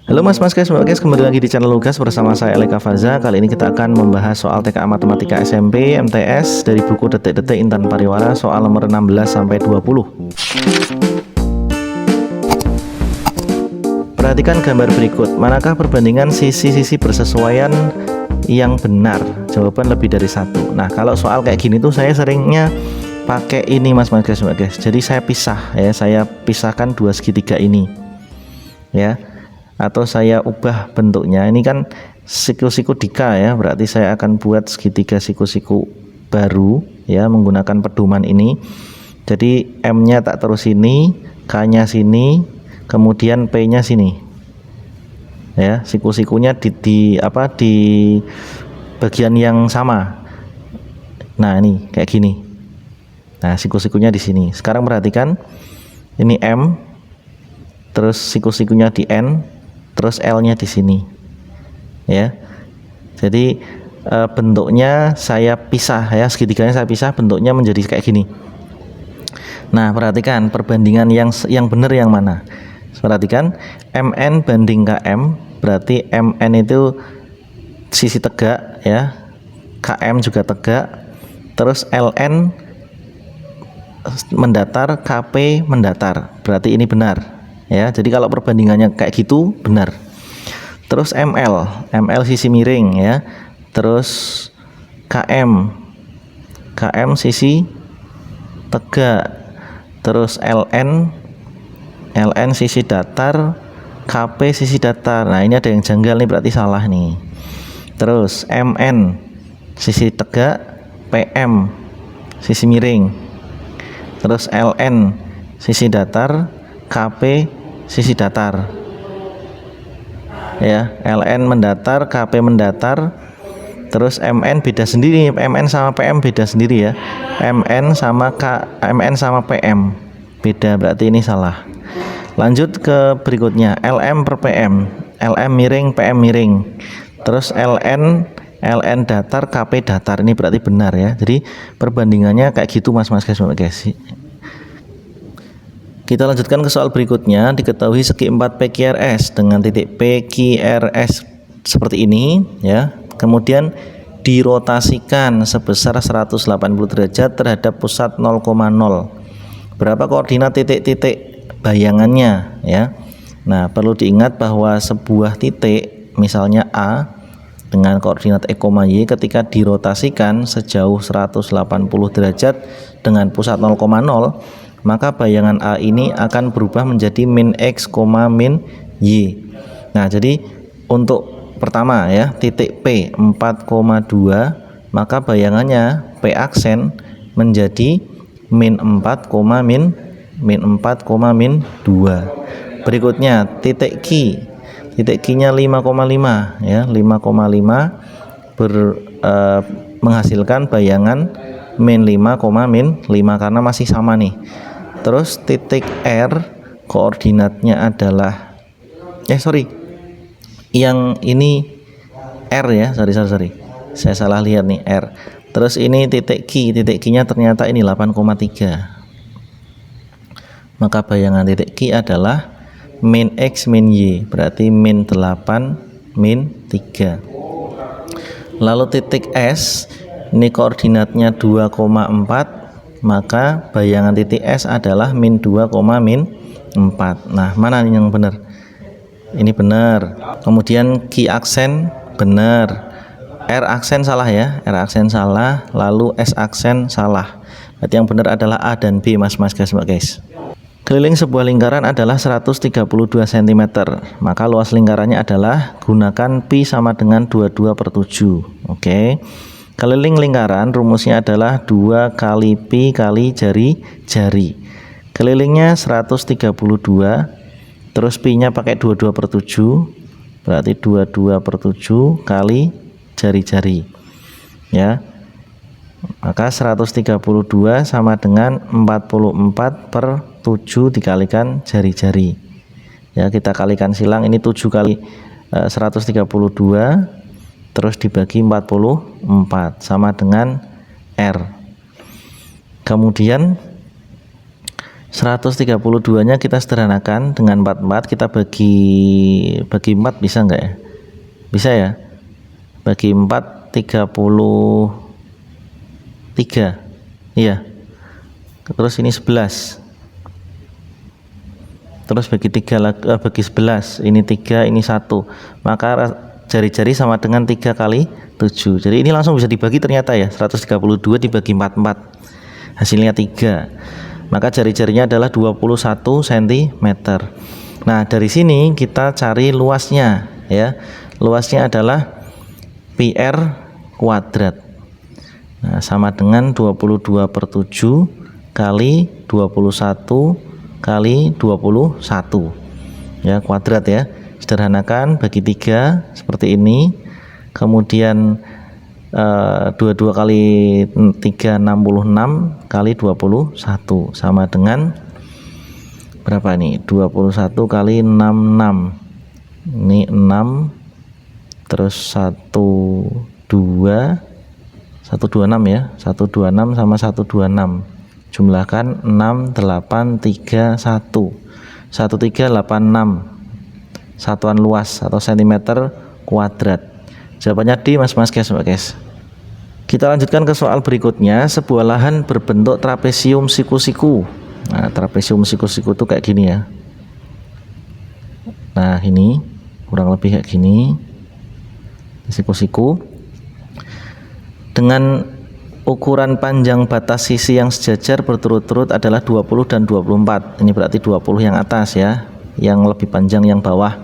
Halo mas guys, kembali lagi di channel Lugas bersama saya Eleka Faza. Kali ini kita akan membahas soal TKA Matematika SMP MTS dari buku Detik-Detik Intan Pariwara soal nomor 16 sampai 20. Perhatikan gambar berikut. Manakah perbandingan sisi-sisi bersesuaian yang benar? Jawaban lebih dari satu. Nah, kalau soal kayak gini tuh saya seringnya pakai ini mas guys. Jadi saya pisah ya, saya pisahkan dua segitiga ini ya, atau saya ubah bentuknya. Ini kan siku-siku dika ya, berarti saya akan buat segitiga siku-siku baru ya menggunakan pedoman ini. Jadi M-nya tak terus sini, K-nya sini, kemudian P-nya sini ya, siku-sikunya di bagian yang sama. Nah ini kayak gini. Nah siku-sikunya di sini. Sekarang perhatikan, ini M, terus siku-sikunya di N, terus L-nya di sini ya. Jadi bentuknya saya pisah ya, segitiganya saya pisah, bentuknya menjadi kayak gini. Nah perhatikan perbandingan yang benar yang mana. Perhatikan MN banding KM, berarti MN itu sisi tegak ya, KM juga tegak, terus LN mendatar, KP mendatar, berarti ini benar ya. Jadi kalau perbandingannya kayak gitu benar. Terus ML sisi miring ya, terus KM sisi tegak, terus LN sisi datar, KP sisi datar. Nah ini ada yang janggal nih, berarti salah nih. Terus MN sisi tegak, PM sisi miring, terus LN sisi datar, KP sisi datar ya. LN mendatar, KP mendatar, terus MN beda sendiri. MN sama PM beda sendiri ya. MN sama PM beda, berarti ini salah. Lanjut ke berikutnya, LM per PM, LM miring, PM miring, terus LN datar, KP datar, ini berarti benar ya. Jadi perbandingannya kayak gitu mas guys. Kita lanjutkan ke soal berikutnya. Diketahui segi 4 PQRS dengan titik PQRS seperti ini ya, kemudian dirotasikan sebesar 180 derajat terhadap pusat 0,0. Berapa koordinat titik-titik bayangannya ya. Nah perlu diingat bahwa sebuah titik misalnya A dengan koordinat E, Y ketika dirotasikan sejauh 180 derajat dengan pusat 0,0, maka bayangan A ini akan berubah menjadi min X, min Y. Nah jadi untuk pertama ya, titik P 4,2, maka bayangannya P aksen menjadi min 4, min 2. Berikutnya titik Q nya 5,5 ya, 5,5 menghasilkan bayangan min 5, min 5 karena masih sama nih. Terus titik R koordinatnya adalah yang ini R ya, sorry saya salah lihat nih, R. Terus ini titik Q nya ternyata ini 8,3, maka bayangan titik Q adalah min X min Y, berarti min 8 min 3. Lalu titik S ini koordinatnya 2,4, maka bayangan titik S adalah min 2, min 4. Nah mana yang benar? Ini benar. Kemudian Q aksen benar, R aksen salah ya, R aksen salah, lalu S aksen salah. Berarti yang benar adalah A dan B mas guys. Keliling sebuah lingkaran adalah 132 cm, maka luas lingkarannya adalah gunakan pi sama dengan 22/7. Oke. Keliling lingkaran rumusnya adalah 2 kali pi kali jari. Kelilingnya 132, terus pi nya pakai 22/7, berarti 22/7 kali jari-jari ya. Maka 132 sama dengan 44/7 dikalikan jari-jari ya. Kita kalikan silang, ini 7 kali 132 terus dibagi 44 sama dengan R. Kemudian 132 nya kita sederhanakan dengan 44, kita bagi 4 bisa enggak ya? Bisa ya, bagi 4 33, iya. Terus ini 11, terus bagi 3 lagi, bagi 11, ini 3, ini 1, maka jari-jari sama dengan 3 kali 7. Jadi ini langsung bisa dibagi ternyata ya, 132 dibagi 44, hasilnya 3. Maka jari-jarinya adalah 21 cm. Nah, dari sini kita cari luasnya ya. Luasnya adalah PR kuadrat. Nah, sama dengan 22/7 kali 21 kali 21 ya, kuadrat ya. Sederhanakan, bagi 3 seperti ini. Kemudian 22 kali 3 66 kali 21 sama dengan berapa nih? 21 kali 66, ini 6, terus 126 ya, 126 sama 126 jumlahkan 6, 8, 3, 1, 1386 satuan luas atau cm kuadrat. Jawabannya D, mas guys. Kita lanjutkan ke soal berikutnya. Sebuah lahan berbentuk trapesium siku-siku. Nah, trapesium siku-siku itu kayak gini ya. Nah, ini kurang lebih kayak gini, siku-siku, dengan ukuran panjang batas sisi yang sejajar berturut-turut adalah 20 dan 24. Ini berarti 20 yang atas ya, yang lebih panjang yang bawah.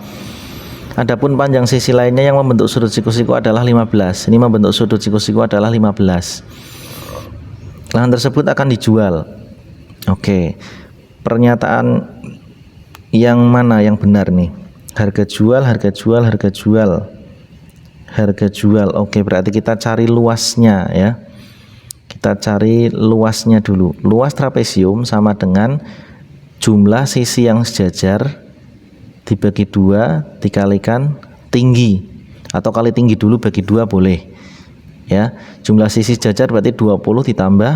Adapun panjang sisi lainnya yang membentuk sudut siku-siku adalah 15. Ini membentuk sudut siku-siku adalah 15. Lahan tersebut akan dijual. Oke. Pernyataan yang mana yang benar nih? Harga jual, harga jual, harga jual. Harga jual. Oke, berarti kita cari luasnya ya. Kita cari luasnya dulu. Luas trapesium sama dengan jumlah sisi yang sejajar dibagi 2 dikalikan tinggi, atau kali tinggi dulu bagi 2 boleh ya. Jumlah sisi sejajar berarti 20 ditambah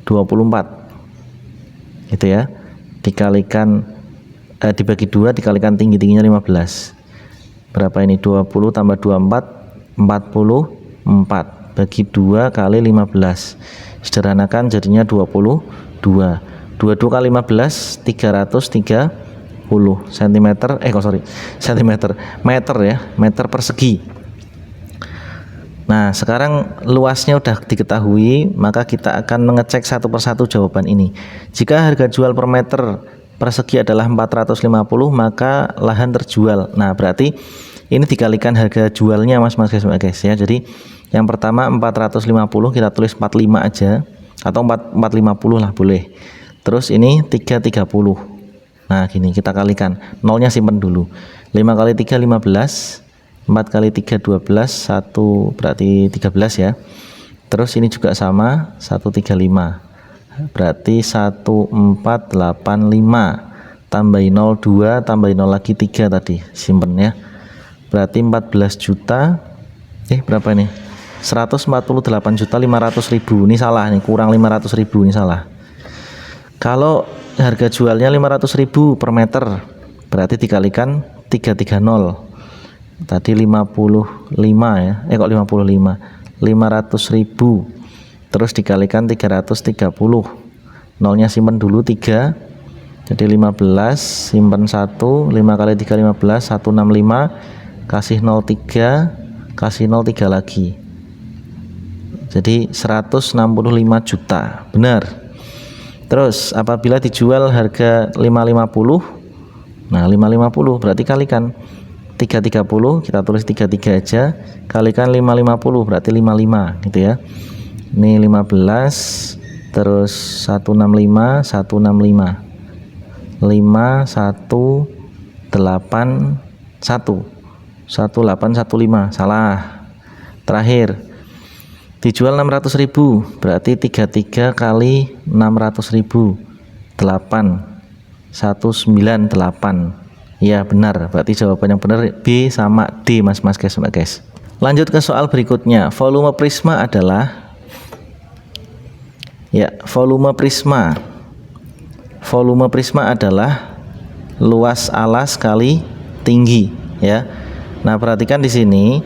24 gitu ya, dikalikan dibagi 2 dikalikan tingginya 15. Berapa ini? 20 tambah 24, 44 bagi 2 kali 15. Sederhanakan jadinya 22. 22 kali 15 330 cm, meter ya, meter persegi. Nah, sekarang luasnya udah diketahui, maka kita akan mengecek satu persatu jawaban ini. Jika harga jual per meter persegi adalah 450, maka lahan terjual. Nah, berarti ini dikalikan harga jualnya mas guys ya. Jadi yang pertama 450, kita tulis 45 aja, atau 450 lah boleh. Terus ini 330. Nah gini, kita kalikan, nolnya simpen dulu. 5 kali 3 15, 4 kali 3 12, 1 berarti 13 ya. Terus ini juga sama, 135, berarti 1485. Tambahin 0 2, tambahin 0 lagi 3 tadi, simpen ya. Berarti 14 juta, berapa nih? 148.500.000. Ini salah nih, kurang 500.000, ini salah. Kalau harga jualnya 500.000 per meter, berarti dikalikan 330. Tadi 55 ya. Kok 55? 500.000. Terus dikalikan 330. Nolnya simpen dulu 3. Jadi 15, simpen 1, 5 kali 3 15, 165, kasih 0 3, kasih 0 3 lagi. Jadi 165 juta. Benar. Terus apabila dijual harga 550, nah 550 berarti kalikan 330, kita tulis 33 aja, kalikan 550 berarti 55 gitu ya. Ini 15, terus 165, 165, 1815, salah. Terakhir dijual 600.000, berarti 33 kali 600.000, 198. Ya benar, berarti jawaban yang benar B sama D mas guys. Lanjut ke soal berikutnya. Volume prisma adalah, ya, volume prisma volume prisma adalah luas alas kali tinggi ya. Nah, perhatikan di sini.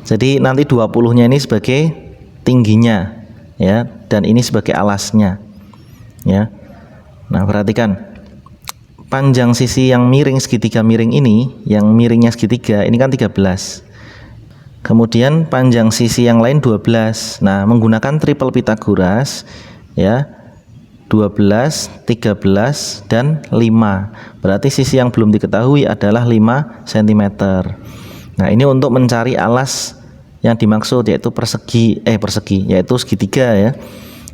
Jadi nanti 20-nya ini sebagai tingginya ya, dan ini sebagai alasnya ya. Nah, perhatikan panjang sisi yang miring segitiga miring ini, yang miringnya segitiga ini kan 13. Kemudian panjang sisi yang lain 12. Nah, menggunakan triple Pythagoras ya, 12, 13, dan 5. Berarti sisi yang belum diketahui adalah 5 cm. Nah, ini untuk mencari alas yang dimaksud, yaitu persegi yaitu segitiga ya.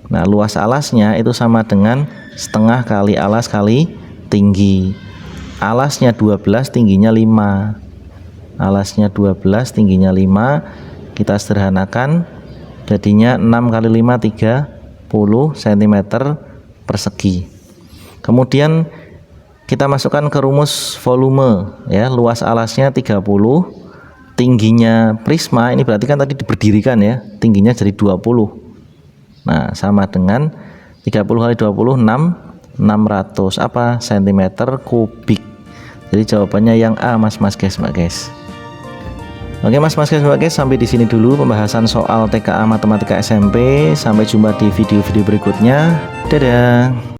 Nah, luas alasnya itu sama dengan setengah kali alas kali tinggi. Alasnya 12, tingginya 5. Alasnya 12, tingginya 5. Kita sederhanakan, jadinya 6 kali 5 30 cm persegi. Kemudian kita masukkan ke rumus volume ya, luas alasnya 30, tingginya prisma ini berarti kan tadi diberdirikan ya, tingginya jadi 20. Nah, sama dengan 30 kali 20 600 apa cm kubik. Jadi jawabannya yang A, Mas guys, Mbak guys. Oke Mas guys, Mbak guys, sampai di sini dulu pembahasan soal TKA Matematika SMP. Sampai jumpa di video-video berikutnya. Dadah.